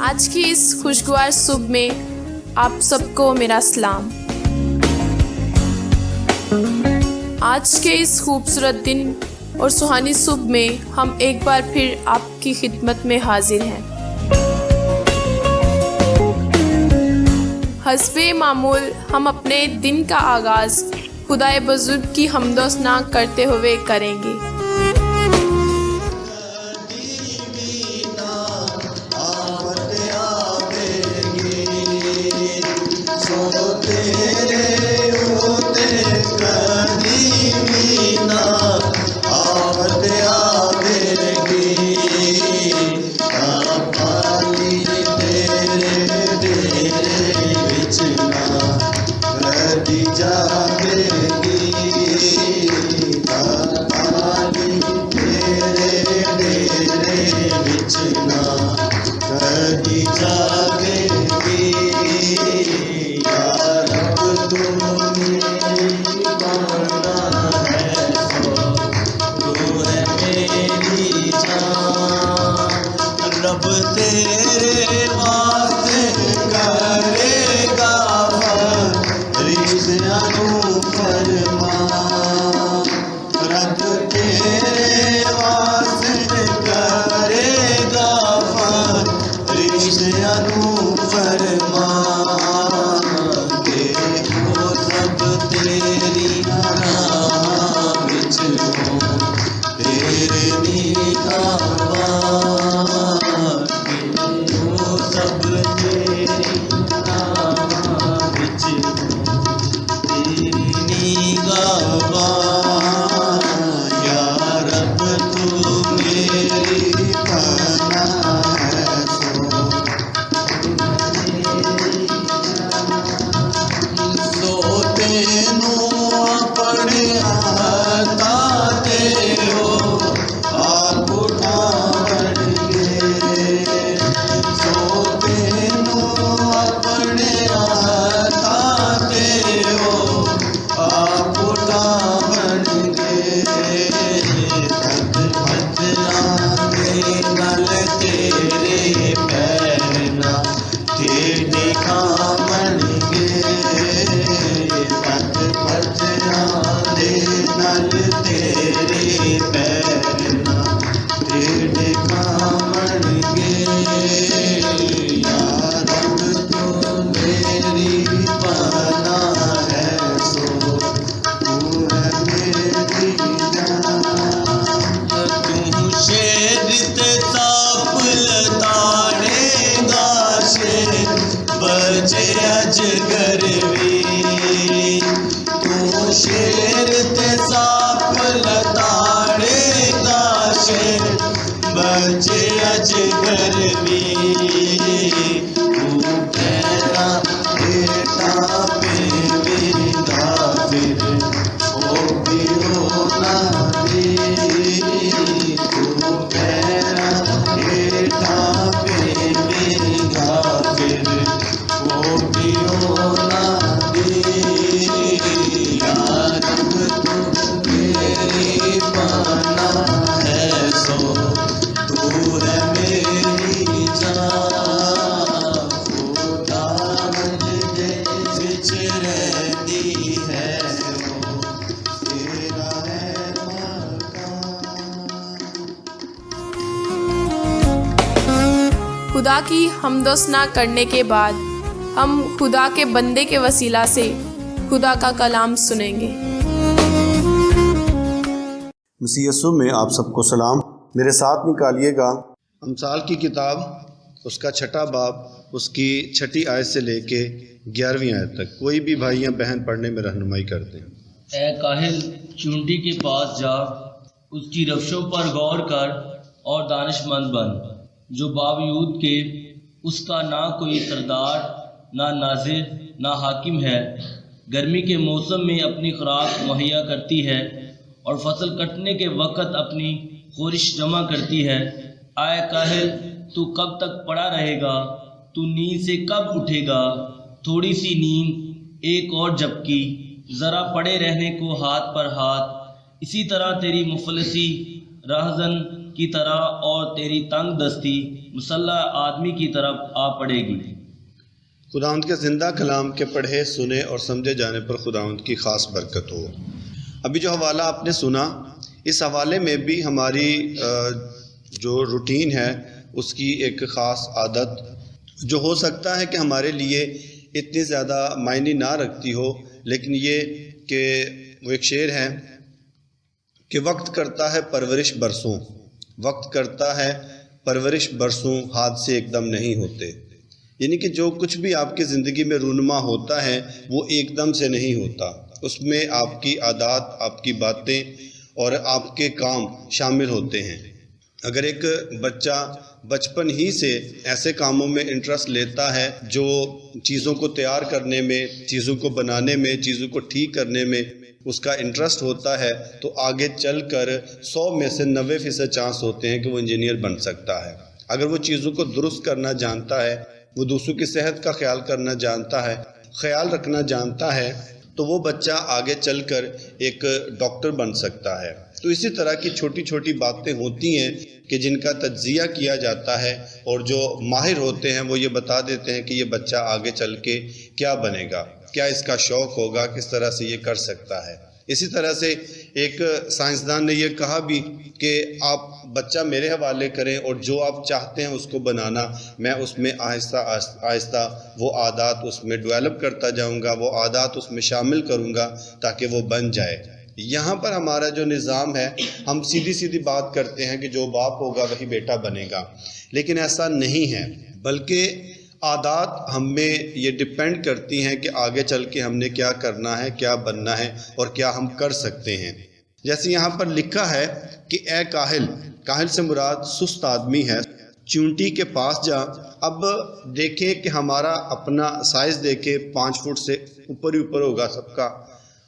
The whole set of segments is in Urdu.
آج کی اس خوشگوار صبح میں آپ سب کو میرا سلام۔ آج کے اس خوبصورت دن اور سہانی صبح میں ہم ایک بار پھر آپ کی خدمت میں حاضر ہیں۔ حسب معمول ہم اپنے دن کا آغاز خدائے بزرگ کی حمد و ثنا کرتے ہوئے کریں گے۔ خدا کی حمد و ثنا کرنے کے بعد ہم خدا کے بندے کے وسیلہ سے خدا کا کلام سنیں گے۔ مسیح یسوع میں آپ سب کو سلام۔ میرے ساتھ نکالیے گا امثال کی کتاب، اس کا 6واں باب، اس کی 6 آیت سے لے کے 11ویں آیت تک۔ کوئی بھی بھائی یا بہن پڑھنے میں رہنمائی کرتے ہیں۔ اے کاہل، چونٹی کے پاس جا، اس کی روشوں پر غور کر اور دانش مند بن، جو باوجود کہ اس کا نہ کوئی سردار، نہ ناظر، نہ حاکم ہے، گرمی کے موسم میں اپنی خوراک مہیا کرتی ہے اور فصل کٹنے کے وقت اپنی خورش جمع کرتی ہے۔ اے کاہل، تو کب تک پڑا رہے گا؟ تو نیند سے کب اٹھے گا؟ تھوڑی سی نیند، ایک اور جھپکی، ذرا پڑے رہنے کو ہاتھ پر ہاتھ۔ اسی طرح تیری مفلسی راہزن کی طرح اور تیری تنگ دستی مسلح آدمی کی طرف آ پڑے گی۔ خداوند کے زندہ کلام کے پڑھے سنے اور سمجھے جانے پر خداوند کی خاص برکت ہو۔ ابھی جو حوالہ آپ نے سنا، اس حوالے میں بھی ہماری جو روٹین ہے اس کی ایک خاص عادت جو ہو سکتا ہے کہ ہمارے لیے اتنی زیادہ معنی نہ رکھتی ہو، لیکن یہ کہ وہ ایک شعر ہے کہ وقت کرتا ہے پرورش برسوں، وقت کرتا ہے پرورش برسوں، حادثے ایک دم نہیں ہوتے۔ یعنی کہ جو کچھ بھی آپ کی زندگی میں رونما ہوتا ہے وہ ایک دم سے نہیں ہوتا، اس میں آپ کی عادات، آپ کی باتیں اور آپ کے کام شامل ہوتے ہیں۔ اگر ایک بچہ بچپن ہی سے ایسے کاموں میں انٹرسٹ لیتا ہے جو چیزوں کو تیار کرنے میں، چیزوں کو بنانے میں، چیزوں کو ٹھیک کرنے میں اس کا انٹرسٹ ہوتا ہے، تو آگے چل کر 100 میں سے 90% چانس ہوتے ہیں کہ وہ انجینئر بن سکتا ہے۔ اگر وہ چیزوں کو درست کرنا جانتا ہے، وہ دوسروں کی صحت کا خیال کرنا جانتا ہے، خیال رکھنا جانتا ہے، تو وہ بچہ آگے چل کر ایک ڈاکٹر بن سکتا ہے۔ تو اسی طرح کی چھوٹی چھوٹی باتیں ہوتی ہیں کہ جن کا تجزیہ کیا جاتا ہے، اور جو ماہر ہوتے ہیں وہ یہ بتا دیتے ہیں کہ یہ بچہ آگے چل کے کیا بنے گا، کیا اس کا شوق ہوگا، کس طرح سے یہ کر سکتا ہے۔ اسی طرح سے ایک سائنسدان نے یہ کہا بھی کہ آپ بچہ میرے حوالے کریں اور جو آپ چاہتے ہیں اس کو بنانا، میں اس میں آہستہ آہستہ وہ عادات اس میں ڈیولپ کرتا جاؤں گا، وہ عادات اس میں شامل کروں گا تاکہ وہ بن جائے۔ یہاں پر ہمارا جو نظام ہے، ہم سیدھی سیدھی بات کرتے ہیں کہ جو باپ ہوگا وہی بیٹا بنے گا، لیکن ایسا نہیں ہے، بلکہ عادات ہم میں یہ ڈپینڈ کرتی ہیں کہ آگے چل کے ہم نے کیا کرنا ہے، کیا بننا ہے اور کیا ہم کر سکتے ہیں۔ جیسے یہاں پر لکھا ہے کہ اے کاہل، کاہل سے مراد سست آدمی ہے، چونٹی کے پاس جا۔ اب دیکھیں کہ ہمارا اپنا سائز دیکھیں، 5 فٹ سے اوپر ہی اوپر ہوگا سب کا،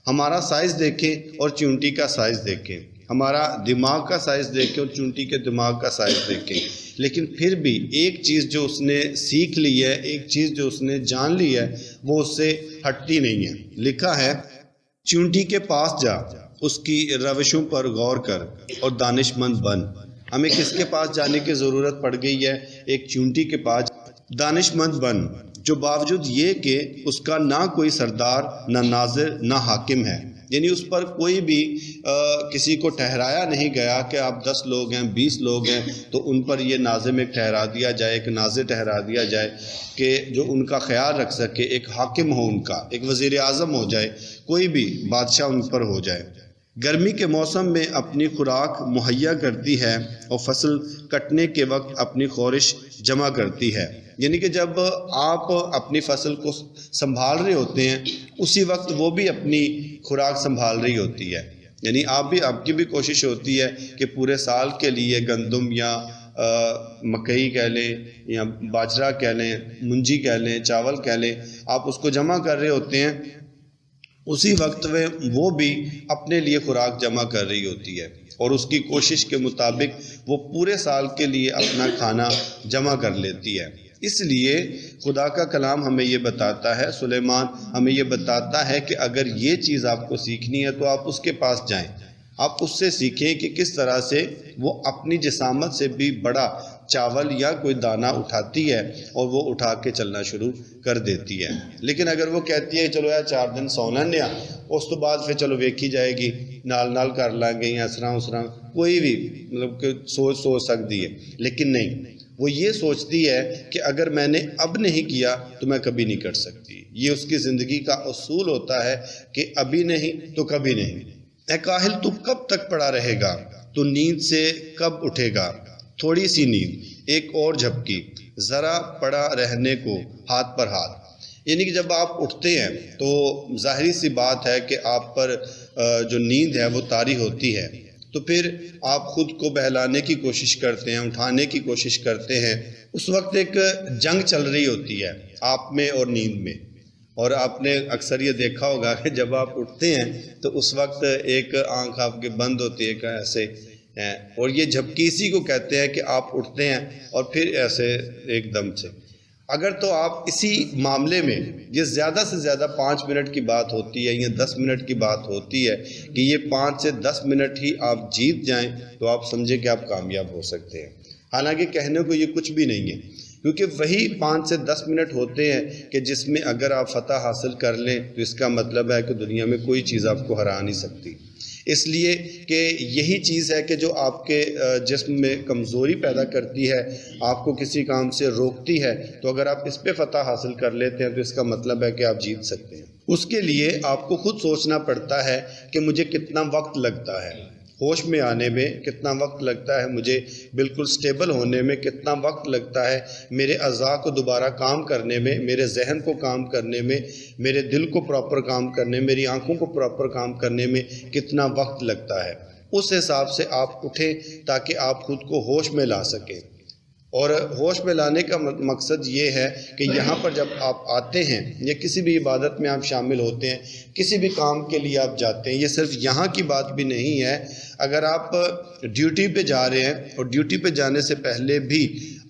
ہمارا سائز دیکھیں اور چونٹی کا سائز دیکھیں، ہمارا دماغ کا سائز دیکھیں اور چونٹی کے دماغ کا سائز دیکھیں، لیکن پھر بھی ایک چیز جو اس نے سیکھ لی ہے، ایک چیز جو اس نے جان لی ہے، وہ اس سے ہٹتی نہیں ہے۔ لکھا ہے چونٹی کے پاس جا، اس کی روشوں پر غور کر اور دانش مند بن۔ ہمیں کس کے پاس جانے کی ضرورت پڑ گئی ہے؟ ایک چونٹی کے پاس دانش مند بن، جو باوجود یہ کہ اس کا نہ کوئی سردار، نہ ناظر، نہ حاکم ہے، یعنی اس پر کوئی بھی کسی کو ٹھہرایا نہیں گیا کہ آپ 10 لوگ ہیں، 20 لوگ ہیں تو ان پر یہ ناظم ایک ٹھہرا دیا جائے، ایک ناظر ٹھہرا دیا جائے کہ جو ان کا خیال رکھ سکے، ایک حاکم ہو ان کا، ایک وزیر اعظم ہو جائے، کوئی بھی بادشاہ ان پر ہو جائے۔ گرمی کے موسم میں اپنی خوراک مہیا کرتی ہے اور فصل کٹنے کے وقت اپنی خورش جمع کرتی ہے۔ یعنی کہ جب آپ اپنی فصل کو سنبھال رہے ہوتے ہیں، اسی وقت وہ بھی اپنی خوراک سنبھال رہی ہوتی ہے۔ یعنی آپ کی بھی کوشش ہوتی ہے کہ پورے سال کے لیے گندم یا مکئی کہہ لیں یا باجرہ کہہ لیں، منجی کہہ لیں، چاول کہہ لیں، آپ اس کو جمع کر رہے ہوتے ہیں، اسی وقت میں وہ بھی اپنے لیے خوراک جمع کر رہی ہوتی ہے، اور اس کی کوشش کے مطابق وہ پورے سال کے لیے اپنا کھانا جمع کر لیتی ہے۔ اس لیے خدا کا کلام ہمیں یہ بتاتا ہے، سلیمان ہمیں یہ بتاتا ہے کہ اگر یہ چیز آپ کو سیکھنی ہے تو آپ اس کے پاس جائیں، آپ اس سے سیکھیں کہ کس طرح سے وہ اپنی جسامت سے بھی بڑا چاول یا کوئی دانہ اٹھاتی ہے اور وہ اٹھا کے چلنا شروع کر دیتی ہے۔ لیکن اگر وہ کہتی ہے چلو یار 4 دن سو لینے، اس تو بعد پھر چلو ویکھی جائے گی، نال کر لیں گے یا اسرا کوئی بھی مطلب کہ سوچ سکتی ہے، لیکن نہیں، وہ یہ سوچتی ہے کہ اگر میں نے اب نہیں کیا تو میں کبھی نہیں کر سکتی۔ یہ اس کی زندگی کا اصول ہوتا ہے کہ ابھی نہیں تو کبھی نہیں۔ اے کاہل، تو کب تک پڑا رہے گا؟ تو نیند سے کب اٹھے گا؟ تھوڑی سی نیند، ایک اور جھپکی، ذرا پڑا رہنے کو ہاتھ پر ہاتھ۔ یعنی کہ جب آپ اٹھتے ہیں تو ظاہری سی بات ہے کہ آپ پر جو نیند ہے وہ طاری ہوتی ہے، تو پھر آپ خود کو بہلانے کی کوشش کرتے ہیں، اٹھانے کی کوشش کرتے ہیں۔ اس وقت ایک جنگ چل رہی ہوتی ہے آپ میں اور نیند میں، اور آپ نے اکثر یہ دیکھا ہوگا کہ جب آپ اٹھتے ہیں تو اس وقت ایک آنکھ آپ کے بند ہوتی ہے ایسے، اور یہ جھپکی اسی کو کہتے ہیں کہ آپ اٹھتے ہیں اور پھر ایسے ایک دم سے۔ اگر تو آپ اسی معاملے میں یہ زیادہ سے زیادہ 5 منٹ کی بات ہوتی ہے یا 10 منٹ کی بات ہوتی ہے کہ یہ 5 سے 10 منٹ ہی آپ جیت جائیں تو آپ سمجھیں کہ آپ کامیاب ہو سکتے ہیں. حالانکہ کہنے کو یہ کچھ بھی نہیں ہے، کیونکہ وہی 5 سے 10 منٹ ہوتے ہیں کہ جس میں اگر آپ فتح حاصل کر لیں تو اس کا مطلب ہے کہ دنیا میں کوئی چیز آپ کو ہرا نہیں سکتی. اس لیے کہ یہی چیز ہے کہ جو آپ کے جسم میں کمزوری پیدا کرتی ہے، آپ کو کسی کام سے روکتی ہے، تو اگر آپ اس پہ فتح حاصل کر لیتے ہیں تو اس کا مطلب ہے کہ آپ جیت سکتے ہیں. اس کے لیے آپ کو خود سوچنا پڑتا ہے کہ مجھے کتنا وقت لگتا ہے، ہوش میں آنے میں کتنا وقت لگتا ہے، مجھے بالکل سٹیبل ہونے میں کتنا وقت لگتا ہے، میرے اعضاء کو دوبارہ کام کرنے میں، میرے ذہن کو کام کرنے میں، میرے دل کو پراپر کام کرنے، میری آنکھوں کو پراپر کام کرنے میں کتنا وقت لگتا ہے. اس حساب سے آپ اٹھیں تاکہ آپ خود کو ہوش میں لا سکیں. اور ہوش میں لانے کا مقصد یہ ہے کہ یہاں پر جب آپ آتے ہیں یا کسی بھی عبادت میں آپ شامل ہوتے ہیں، کسی بھی کام کے لیے آپ جاتے ہیں، یہ صرف یہاں کی بات بھی نہیں ہے. اگر آپ ڈیوٹی پہ جا رہے ہیں اور ڈیوٹی پہ جانے سے پہلے بھی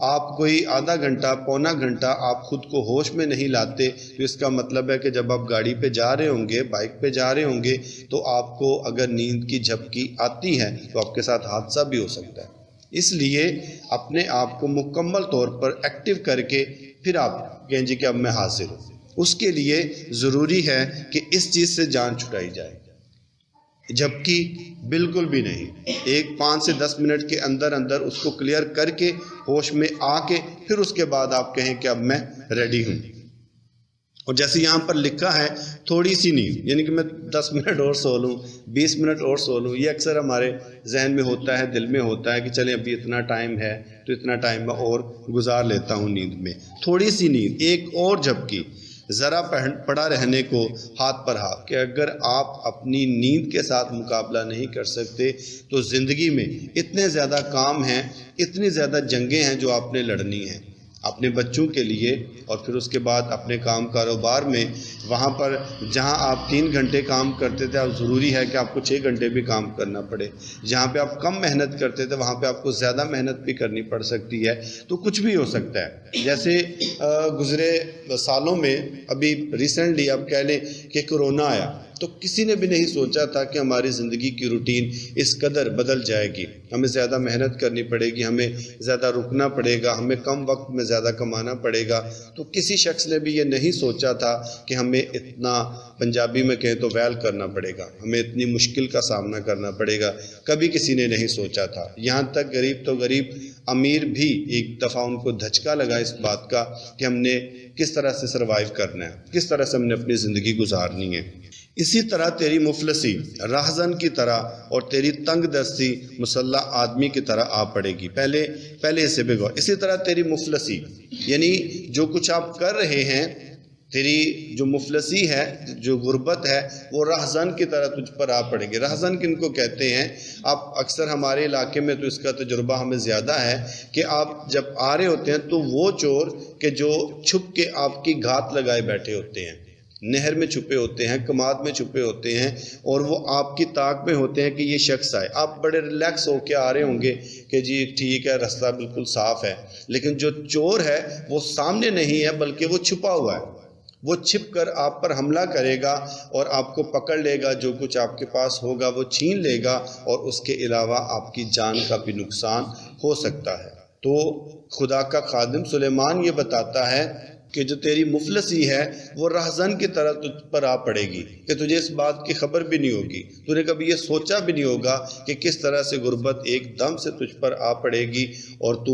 آپ کوئی آدھا گھنٹہ پونا گھنٹہ آپ خود کو ہوش میں نہیں لاتے تو اس کا مطلب ہے کہ جب آپ گاڑی پہ جا رہے ہوں گے، بائک پہ جا رہے ہوں گے، تو آپ کو اگر نیند کی جھپکی آتی ہے تو آپ کے ساتھ حادثہ بھی ہو سکتا ہے. اس لیے اپنے آپ کو مکمل طور پر ایکٹیو کر کے پھر آپ کہیں جی کہ اب میں حاضر ہوں. اس کے لیے ضروری ہے کہ اس چیز سے جان چھڑائی جائے. جبکہ بالکل بھی نہیں، 5 سے 10 منٹ کے اندر اندر اس کو کلیئر کر کے ہوش میں آ کے پھر اس کے بعد آپ کہیں کہ اب میں ریڈی ہوں. اور جیسے یہاں پر لکھا ہے تھوڑی سی نیند، یعنی کہ میں 10 منٹ اور سو لوں، 20 منٹ اور سو لوں، یہ اکثر ہمارے ذہن میں ہوتا ہے، دل میں ہوتا ہے کہ چلیں ابھی اتنا ٹائم ہے تو اتنا ٹائم میں اور گزار لیتا ہوں نیند میں. تھوڑی سی نیند، ایک اور جھپکی، ذرا پڑا رہنے کو ہاتھ پر ہاتھ، کہ اگر آپ اپنی نیند کے ساتھ مقابلہ نہیں کر سکتے تو زندگی میں اتنے زیادہ کام ہیں، اتنی زیادہ جنگیں ہیں جو آپ نے لڑنی ہیں اپنے بچوں کے لیے، اور پھر اس کے بعد اپنے کام کاروبار میں. وہاں پر جہاں آپ 3 گھنٹے کام کرتے تھے اب ضروری ہے کہ آپ کو 6 گھنٹے بھی کام کرنا پڑے. جہاں پہ آپ کم محنت کرتے تھے وہاں پہ آپ کو زیادہ محنت بھی کرنی پڑ سکتی ہے. تو کچھ بھی ہو سکتا ہے. جیسے گزرے سالوں میں ابھی ریسنٹلی آپ کہہ لیں کہ کرونا آیا تو کسی نے بھی نہیں سوچا تھا کہ ہماری زندگی کی روٹین اس قدر بدل جائے گی. ہمیں زیادہ محنت کرنی پڑے گی، ہمیں زیادہ رکنا پڑے گا، ہمیں کم وقت میں زیادہ کمانا پڑے گا. تو کسی شخص نے بھی یہ نہیں سوچا تھا کہ ہمیں اتنا، پنجابی میں کہیں تو ویل کرنا پڑے گا، ہمیں اتنی مشکل کا سامنا کرنا پڑے گا. کبھی کسی نے نہیں سوچا تھا. یہاں تک غریب تو غریب امیر بھی ایک دفعہ ان کو دھچکا لگا اس بات کا کہ ہم نے کس طرح سے سروائیو کرنا ہے، کس طرح سے ہم نے اپنی زندگی گزارنی ہے. اسی طرح تیری مفلسی راہزن کی طرح اور تیری تنگ دستی مسلح آدمی کی طرح آ پڑے گی. پہلے اسے بے غور. اسی طرح تیری مفلسی، یعنی جو کچھ آپ کر رہے ہیں، تیری جو مفلسی ہے، جو غربت ہے، وہ راہزن کی طرح تجھ پر آ پڑے گی. راہزن کن کو کہتے ہیں؟ آپ اکثر ہمارے علاقے میں تو اس کا تجربہ ہمیں زیادہ ہے کہ آپ جب آ رہے ہوتے ہیں تو وہ چور کہ جو چھپ کے آپ کی گھات لگائے بیٹھے ہوتے ہیں، نہر میں چھپے ہوتے ہیں، کماد میں چھپے ہوتے ہیں، اور وہ آپ کی طاق میں ہوتے ہیں کہ یہ شخص آئے. آپ بڑے ریلیکس ہو کے آ رہے ہوں گے کہ جی ٹھیک ہے، راستہ بالکل صاف ہے. لیکن جو چور ہے وہ سامنے نہیں ہے بلکہ وہ چھپا ہوا ہے. وہ چھپ کر آپ پر حملہ کرے گا اور آپ کو پکڑ لے گا، جو کچھ آپ کے پاس ہوگا وہ چھین لے گا، اور اس کے علاوہ آپ کی جان کا بھی نقصان ہو سکتا ہے. تو خدا کا خادم سلیمان یہ بتاتا ہے کہ جو تیری مفلسی ہے وہ راہزن کی طرح تجھ پر آ پڑے گی کہ تجھے اس بات کی خبر بھی نہیں ہوگی، تو نے کبھی یہ سوچا بھی نہیں ہوگا کہ کس طرح سے غربت ایک دم سے تجھ پر آ پڑے گی اور تو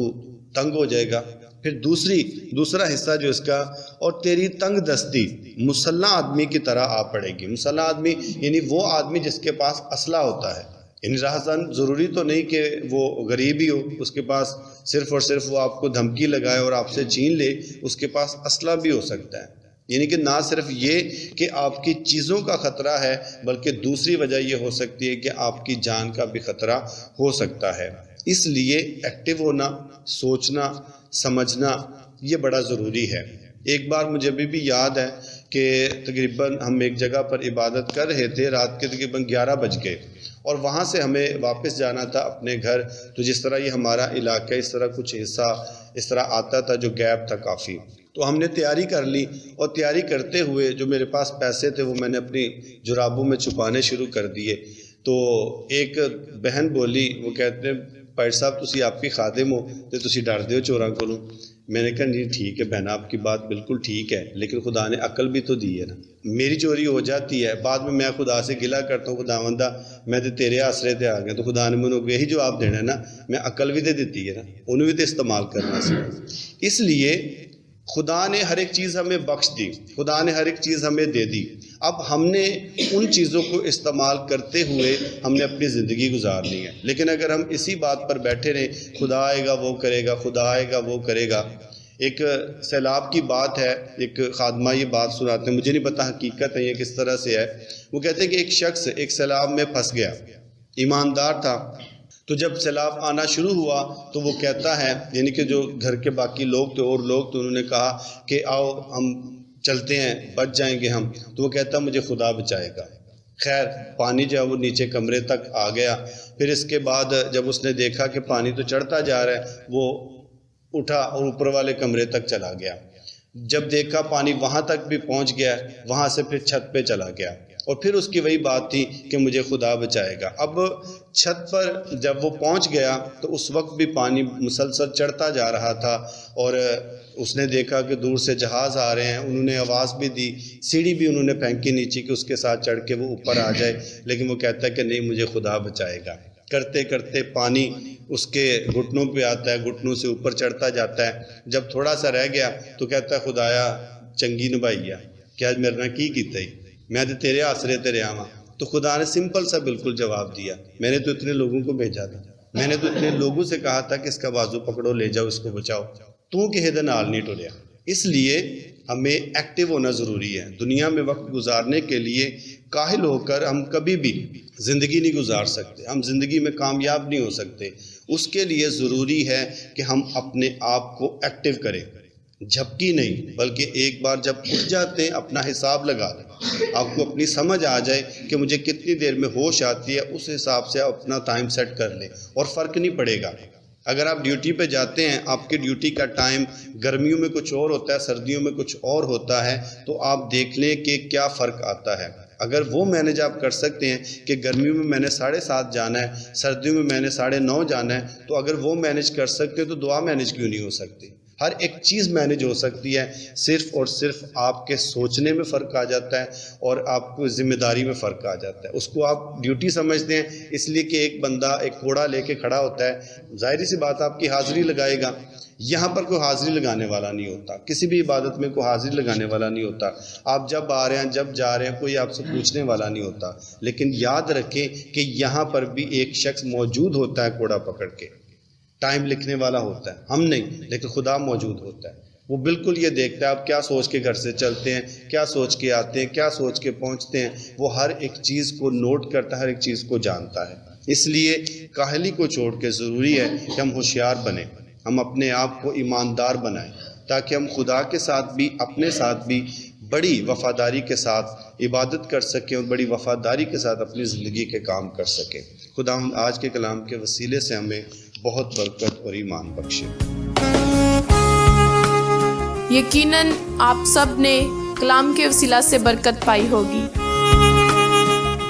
تنگ ہو جائے گا. پھر دوسرا حصہ جو اس کا، اور تیری تنگ دستی مسلح آدمی کی طرح آ پڑے گی. مسلح آدمی یعنی وہ آدمی جس کے پاس اسلحہ ہوتا ہے. یعنی راہزن ضروری تو نہیں کہ وہ غریب ہی ہو، اس کے پاس صرف اور صرف وہ آپ کو دھمکی لگائے اور آپ سے چھین لے، اس کے پاس اسلحہ بھی ہو سکتا ہے. یعنی کہ نہ صرف یہ کہ آپ کی چیزوں کا خطرہ ہے بلکہ دوسری وجہ یہ ہو سکتی ہے کہ آپ کی جان کا بھی خطرہ ہو سکتا ہے. اس لیے ایکٹیو ہونا، سوچنا، سمجھنا یہ بڑا ضروری ہے. ایک بار مجھے ابھی بھی یاد ہے کہ تقریباً ہم ایک جگہ پر عبادت کر رہے تھے، رات کے تقریباً 11 بج گئے، اور وہاں سے ہمیں واپس جانا تھا اپنے گھر. تو جس طرح یہ ہمارا علاقہ، اس طرح کچھ حصہ اس طرح آتا تھا جو گیپ تھا کافی، تو ہم نے تیاری کر لی، اور تیاری کرتے ہوئے جو میرے پاس پیسے تھے وہ میں نے اپنی جرابوں میں چھپانے شروع کر دیے۔ تو ایک بہن بولی، وہ کہتے ہیں پائر صاحب تسی آپ کی خادم ہو تو تسی ڈردے ہو چوراں کولوں۔ میں نے کہا نہیں ٹھیک ہے بہن، آپ کی بات بالکل ٹھیک ہے، لیکن خدا نے عقل بھی تو دی ہے نا۔ میری چوری ہو جاتی ہے، بعد میں خدا سے گلہ کرتا ہوں، خداوندا میں تو تیرے آسرے تے آ گیا، تو خدا نے مجھے یہی جواب دینا ہے نا، میں عقل بھی تو دیتی ہے نا، انہوں بھی تو استعمال کرنا سی۔ اس لیے خدا نے ہر ایک چیز ہمیں بخش دی، خدا نے ہر ایک چیز ہمیں دے دی، اب ہم نے ان چیزوں کو استعمال کرتے ہوئے ہم نے اپنی زندگی گزارنی ہے۔ لیکن اگر ہم اسی بات پر بیٹھے رہیں خدا آئے گا وہ کرے گا، خدا آئے گا وہ کرے گا۔ ایک سیلاب کی بات ہے، ایک خادمہ یہ بات سناتے ہیں، مجھے نہیں پتا حقیقت ہے یہ کس طرح سے ہے۔ وہ کہتے ہیں کہ ایک شخص ایک سیلاب میں پھنس گیا، ایماندار تھا، تو جب سیلاب آنا شروع ہوا تو وہ کہتا ہے، یعنی کہ جو گھر کے باقی لوگ تھے اور لوگ تو انہوں نے کہا کہ آؤ ہم چلتے ہیں، بچ جائیں گے ہم، تو وہ کہتا مجھے خدا بچائے گا۔ خیر پانی جو ہے وہ نیچے کمرے تک آ گیا۔ پھر اس کے بعد جب اس نے دیکھا کہ پانی تو چڑھتا جا رہا ہے، وہ اٹھا اور اوپر والے کمرے تک چلا گیا۔ جب دیکھا پانی وہاں تک بھی پہنچ گیا، وہاں سے پھر چھت پہ چلا گیا، اور پھر اس کی وہی بات تھی کہ مجھے خدا بچائے گا۔ اب چھت پر جب وہ پہنچ گیا تو اس وقت بھی پانی مسلسل چڑھتا جا رہا تھا، اور اس نے دیکھا کہ دور سے جہاز آ رہے ہیں، انہوں نے آواز بھی دی، سیڑھی بھی انہوں نے پھینکی نیچے کہ اس کے ساتھ چڑھ کے وہ اوپر آ جائے، لیکن وہ کہتا ہے کہ نہیں مجھے خدا بچائے گا۔ کرتے کرتے پانی اس کے گھٹنوں پہ آتا ہے، گھٹنوں سے اوپر چڑھتا جاتا ہے۔ جب تھوڑا سا رہ گیا تو کہتا ہے خدایا چنگی نبھائی ہے، کیا میرے نہ کی کیتا ہی، میں تو تیرے آسرے تے رہا ہاں۔ تو خدا نے سمپل سا بالکل جواب دیا، میں نے تو اتنے لوگوں کو بھیجا تھا، میں نے تو اتنے لوگوں سے کہا تھا کہ اس کا بازو پکڑو لے جاؤ اس کو بچاؤ، تو کسی دے نال نہیں ٹریا۔ اس لیے ہمیں ایکٹیو ہونا ضروری ہے۔ دنیا میں وقت گزارنے کے لیے کاہل ہو کر ہم کبھی بھی زندگی نہیں گزار سکتے، ہم زندگی میں کامیاب نہیں ہو سکتے۔ اس کے لیے ضروری ہے کہ ہم اپنے آپ کو ایکٹیو کریں، جھپکی نہیں، بلکہ ایک بار جب اٹھ جاتے ہیں اپنا حساب لگا لیں، آپ کو اپنی سمجھ آ جائے کہ مجھے کتنی دیر میں ہوش آتی ہے، اس حساب سے آپ اپنا ٹائم سیٹ کر لیں اور فرق نہیں پڑے گا۔ اگر آپ ڈیوٹی پہ جاتے ہیں، آپ کی ڈیوٹی کا ٹائم گرمیوں میں کچھ اور ہوتا ہے، سردیوں میں کچھ اور ہوتا ہے، تو آپ دیکھ لیں کہ کیا فرق آتا ہے۔ اگر وہ مینج آپ کر سکتے ہیں کہ گرمیوں میں میں نے 7:30 جانا ہے، سردیوں میں میں نے 9:30 جانا ہے، تو اگر وہ مینج کر سکتے تو دعا مینج کیوں نہیں ہو سکتی؟ ہر ایک چیز مینج ہو سکتی ہے، صرف اور صرف آپ کے سوچنے میں فرق آ جاتا ہے اور آپ کو ذمہ داری میں فرق آ جاتا ہے۔ اس کو آپ ڈیوٹی سمجھتے ہیں، اس لیے کہ ایک بندہ ایک کوڑا لے کے کھڑا ہوتا ہے، ظاہری سی بات آپ کی حاضری لگائے گا۔ یہاں پر کوئی حاضری لگانے والا نہیں ہوتا، کسی بھی عبادت میں کوئی حاضری لگانے والا نہیں ہوتا۔ آپ جب آ رہے ہیں جب جا رہے ہیں کوئی آپ سے پوچھنے والا نہیں ہوتا، لیکن یاد رکھیں کہ یہاں پر بھی ایک شخص موجود ہوتا ہے کوڑا پکڑ کے، ٹائم لکھنے والا ہوتا ہے، ہم نہیں، لیکن خدا موجود ہوتا ہے۔ وہ بالکل یہ دیکھتا ہے آپ کیا سوچ کے گھر سے چلتے ہیں، کیا سوچ کے آتے ہیں، کیا سوچ کے پہنچتے ہیں، وہ ہر ایک چیز کو نوٹ کرتا ہے، ہر ایک چیز کو جانتا ہے۔ اس لیے کاہلی کو چھوڑ کے ضروری ہے کہ ہم ہوشیار بنیں، ہم اپنے آپ کو ایماندار بنائیں، تاکہ ہم خدا کے ساتھ بھی اپنے ساتھ بھی بڑی وفاداری کے ساتھ عبادت کر سکیں اور بڑی وفاداری کے ساتھ اپنی زندگی کے کام کر سکیں۔ خدا ہم آج کے کلام کے وسیلے سے ہمیں بہت برکت اور ایمان بخشے۔ یقیناً آپ سب نے کلام کے وسیلہ سے برکت پائی ہوگی۔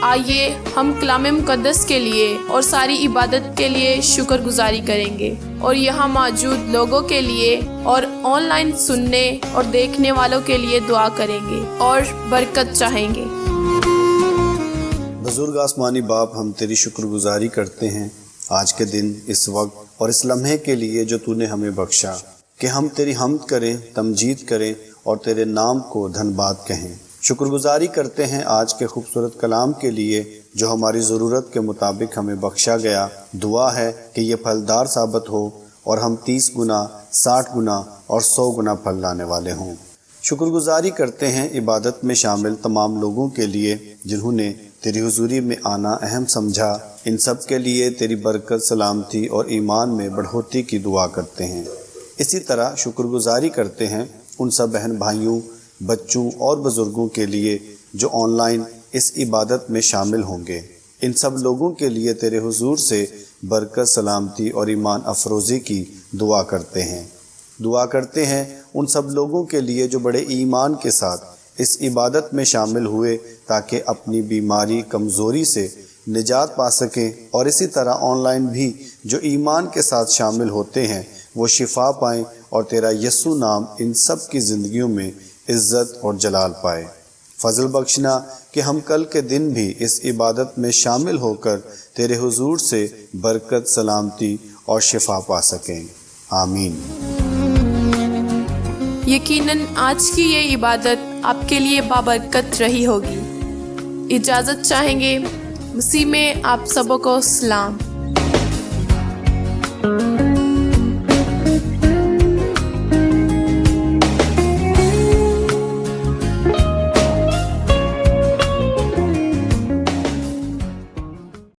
آئیے ہم کلام مقدس کے لیے اور ساری عبادت کے لیے شکر گزاری کریں گے، اور یہاں موجود لوگوں کے لیے اور آن لائن سننے اور دیکھنے والوں کے لیے دعا کریں گے اور برکت چاہیں گے۔ بزرگ آسمانی باپ، ہم تیری شکر گزاری کرتے ہیں آج کے دن، اس وقت اور اس لمحے کے لیے جو تو نے ہمیں بخشا، کہ ہم تیری حمد کریں، تمجید کریں اور تیرے نام کو دھن باد کہیں۔ شکر گزاری کرتے ہیں آج کے خوبصورت کلام کے لیے جو ہماری ضرورت کے مطابق ہمیں بخشا گیا۔ دعا ہے کہ یہ پھلدار ثابت ہو اور ہم 30 گنا، 60 گنا اور 100 گنا پھل لانے والے ہوں۔ شکر گزاری کرتے ہیں عبادت میں شامل تمام لوگوں کے لیے جنہوں نے تیری حضوری میں آنا اہم سمجھا۔ ان سب کے لیے تیری برکت، سلامتی اور ایمان میں بڑھوتری کی دعا کرتے ہیں۔ اسی طرح شکر گزاری کرتے ہیں ان سب بہن بھائیوں، بچوں اور بزرگوں کے لیے جو آن لائن اس عبادت میں شامل ہوں گے۔ ان سب لوگوں کے لیے تیرے حضور سے برکت، سلامتی اور ایمان افروزی کی دعا کرتے ہیں۔ دعا کرتے ہیں ان سب لوگوں کے لیے جو بڑے ایمان کے ساتھ اس عبادت میں شامل ہوئے تاکہ اپنی بیماری کمزوری سے نجات پا سکیں، اور اسی طرح آن لائن بھی جو ایمان کے ساتھ شامل ہوتے ہیں وہ شفا پائیں اور تیرا یسوع نام ان سب کی زندگیوں میں عزت اور جلال پائے۔ فضل بخشنا کہ ہم کل کے دن بھی اس عبادت میں شامل ہو کر تیرے حضور سے برکت، سلامتی اور شفا پا سکیں، آمین۔ یقیناً آج کی یہ عبادت آپ کے لیے بابرکت رہی ہوگی۔ اجازت چاہیں گے۔ مسیح میں آپ سبوں کو سلام۔